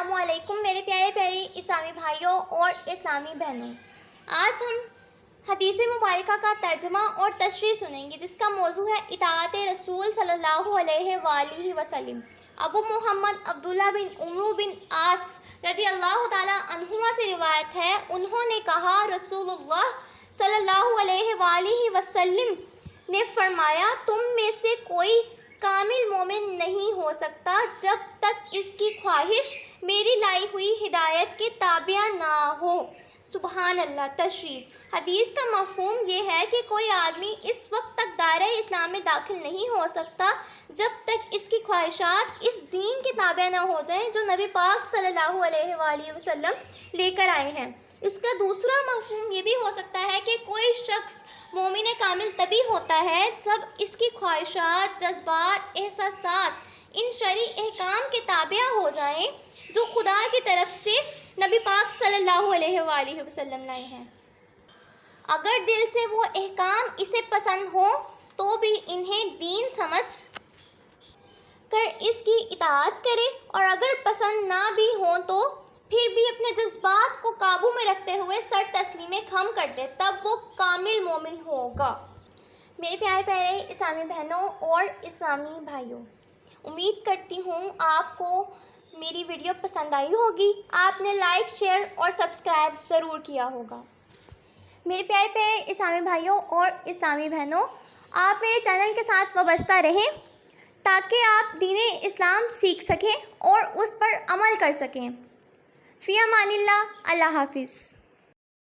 السلام علیکم میرے پیارے پیارے اسلامی بھائیوں اور اسلامی بہنوں۔ آج ہم حدیث مبارکہ کا ترجمہ اور تشریح سنیں گے، جس کا موضوع ہے اطاعت رسول صلی اللہ علیہ وآلہ وسلم۔ ابو محمد عبداللہ بن عمرو بن عاص رضی اللہ تعالیٰ عنہما سے روایت ہے، انہوں نے کہا، رسول اللہ صلی اللہ علیہ وآلہ وسلم نے فرمایا، تم میں سے کوئی کامل مومن نہیں ہو سکتا جب تک اس کی خواہش میری لائی ہوئی ہدایت کے تابع نہ ہو۔ سبحان اللہ۔ تشریح۔ حدیث کا مفہوم یہ ہے کہ کوئی آدمی اس وقت تک دائرہ اسلام میں داخل نہیں ہو سکتا جب تک اس کی خواہشات اس دین کے تابع نہ ہو جائیں جو نبی پاک صلی اللہ علیہ وآلہ وسلم لے کر آئے ہیں۔ اس کا دوسرا مفہوم یہ بھی ہو سکتا ہے کہ کوئی شخص مومن کامل تبھی ہوتا ہے جب اس کی خواہشات، جذبات، احساسات ان شرعی احکام کے تابع ہو جائیں جو خدا کی طرف سے نبی پاک صلی اللہ علیہ وآلہ وسلم لائے ہیں۔ اگر دل سے وہ احکام اسے پسند ہوں تو بھی انہیں دین سمجھ کر اس کی اطاعت کرے، اور اگر پسند نہ بھی ہوں تو پھر بھی اپنے جذبات کو قابو میں رکھتے ہوئے سر تسلیم خم کر دے، تب وہ کامل مومن ہوگا۔ میرے پیارے پیارے اسلامی بہنوں اور اسلامی بھائیوں، امید کرتی ہوں آپ کو میری ویڈیو پسند آئی ہوگی۔ آپ نے لائک، شیئر اور سبسکرائب ضرور کیا ہوگا۔ میرے پیارے پیارے اسلامی بھائیوں اور اسلامی بہنوں، آپ میرے چینل کے ساتھ وابستہ رہیں تاکہ آپ دین اسلام سیکھ سکیں اور اس پر عمل کر سکیں۔ فی امان اللہ۔ اللہ حافظ۔